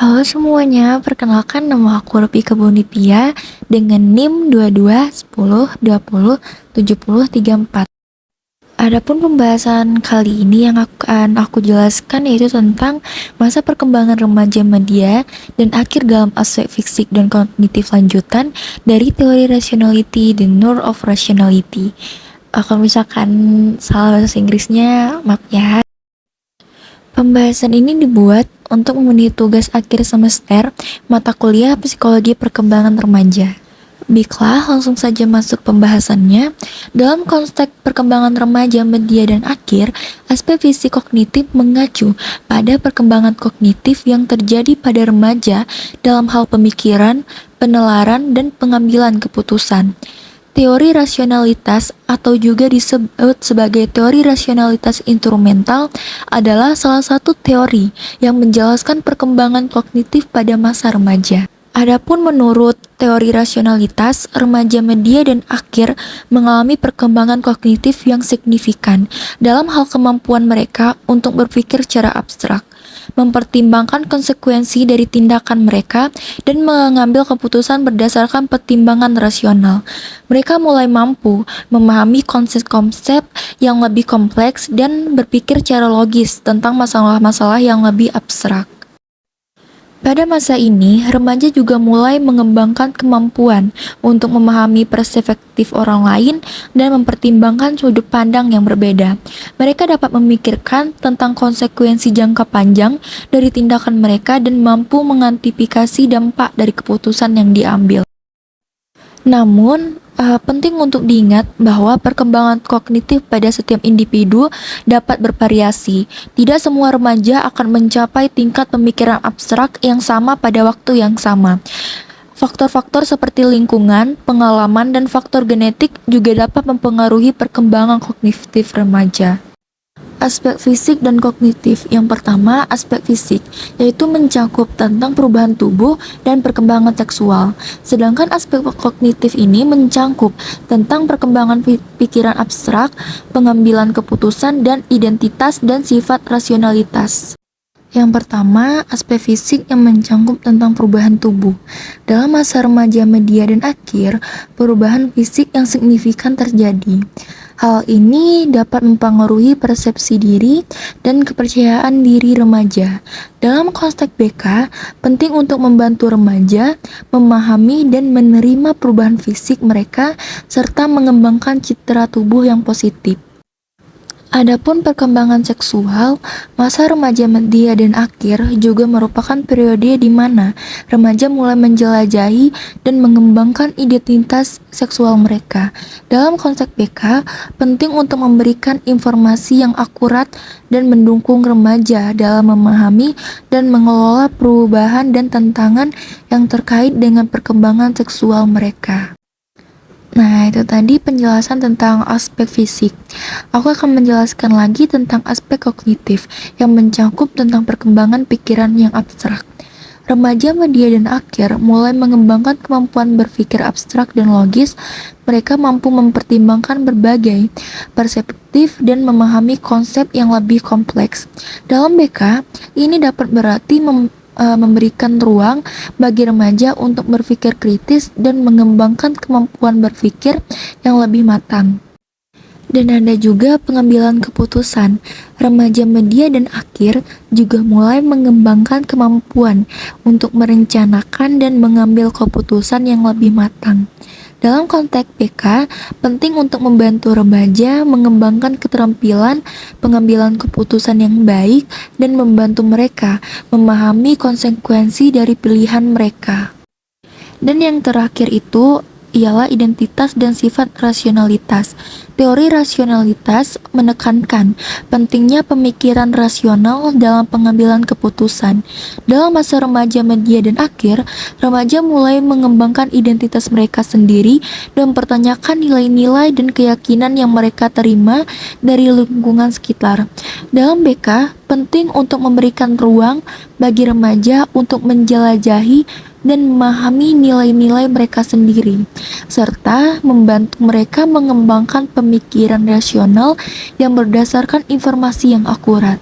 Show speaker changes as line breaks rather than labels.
Halo semuanya, perkenalkan nama aku Rupi Kebunipia dengan NIM 22 10 20 70 34. Adapun pembahasan kali ini yang akan aku jelaskan yaitu tentang masa perkembangan remaja media dan akhir dalam aspek fisik dan kognitif lanjutan dari teori rationality dan Knowledge of Rationality. Kalau misalkan salah bahasa Inggrisnya, maaf ya. Pembahasan ini dibuat untuk memenuhi tugas akhir semester mata kuliah Psikologi Perkembangan Remaja. Baiklah, langsung saja masuk pembahasannya. Dalam konteks perkembangan remaja, media, dan akhir, aspek fisik kognitif mengacu pada perkembangan kognitif yang terjadi pada remaja dalam hal pemikiran, penalaran, dan pengambilan keputusan. Teori rasionalitas atau juga disebut sebagai teori rasionalitas instrumental adalah salah satu teori yang menjelaskan perkembangan kognitif pada masa remaja. Adapun menurut teori rasionalitas, remaja media dan akhir mengalami perkembangan kognitif yang signifikan dalam hal kemampuan mereka untuk berpikir secara abstrak, mempertimbangkan konsekuensi dari tindakan mereka, dan mengambil keputusan berdasarkan pertimbangan rasional. Mereka mulai mampu memahami konsep-konsep yang lebih kompleks dan berpikir secara logis tentang masalah-masalah yang lebih abstrak. Pada masa ini, remaja juga mulai mengembangkan kemampuan untuk memahami perspektif orang lain dan mempertimbangkan sudut pandang yang berbeda. Mereka dapat memikirkan tentang konsekuensi jangka panjang dari tindakan mereka dan mampu mengantisipasi dampak dari keputusan yang diambil. Namun, penting untuk diingat bahwa perkembangan kognitif pada setiap individu dapat bervariasi. Tidak semua remaja akan mencapai tingkat pemikiran abstrak yang sama pada waktu yang sama. Faktor-faktor seperti lingkungan, pengalaman, dan faktor genetik juga dapat mempengaruhi perkembangan kognitif remaja. Aspek fisik dan kognitif. Yang pertama, aspek fisik, yaitu mencakup tentang perubahan tubuh dan perkembangan seksual. Sedangkan aspek kognitif ini mencakup tentang perkembangan pikiran abstrak, pengambilan keputusan, dan identitas dan sifat rasionalitas. Yang pertama, aspek fisik yang mencakup tentang perubahan tubuh. Dalam masa remaja, media, dan akhir, perubahan fisik yang signifikan terjadi. Hal ini dapat mempengaruhi persepsi diri dan kepercayaan diri remaja. Dalam konteks BK, penting untuk membantu remaja memahami dan menerima perubahan fisik mereka serta mengembangkan citra tubuh yang positif. Adapun perkembangan seksual, masa remaja media dan akhir juga merupakan periode di mana remaja mulai menjelajahi dan mengembangkan identitas seksual mereka. Dalam konteks BK, penting untuk memberikan informasi yang akurat dan mendukung remaja dalam memahami dan mengelola perubahan dan tantangan yang terkait dengan perkembangan seksual mereka. Nah, itu tadi penjelasan tentang aspek fisik. Aku akan menjelaskan lagi tentang aspek kognitif yang mencakup tentang perkembangan pikiran yang abstrak. Remaja, media, dan akhir mulai mengembangkan kemampuan berpikir abstrak dan logis. Mereka mampu mempertimbangkan berbagai perspektif dan memahami konsep yang lebih kompleks. Dalam BK, ini dapat berarti memberikan ruang bagi remaja untuk berpikir kritis dan mengembangkan kemampuan berpikir yang lebih matang. Dan ada juga pengambilan keputusan. Remaja, media, dan akhir juga mulai mengembangkan kemampuan untuk merencanakan dan mengambil keputusan yang lebih matang. Dalam konteks PK, penting untuk membantu remaja mengembangkan keterampilan pengambilan keputusan yang baik dan membantu mereka memahami konsekuensi dari pilihan mereka. Dan yang terakhir itu ialah identitas dan sifat rasionalitas. Teori rasionalitas menekankan pentingnya pemikiran rasional dalam pengambilan keputusan. Dalam masa remaja, media, dan akhir, remaja mulai mengembangkan identitas mereka sendiri dan mempertanyakan nilai-nilai dan keyakinan yang mereka terima dari lingkungan sekitar. Dalam BK, penting untuk memberikan ruang bagi remaja untuk menjelajahi dan memahami nilai-nilai mereka sendiri, serta membantu mereka mengembangkan pemikiran rasional yang berdasarkan informasi yang akurat.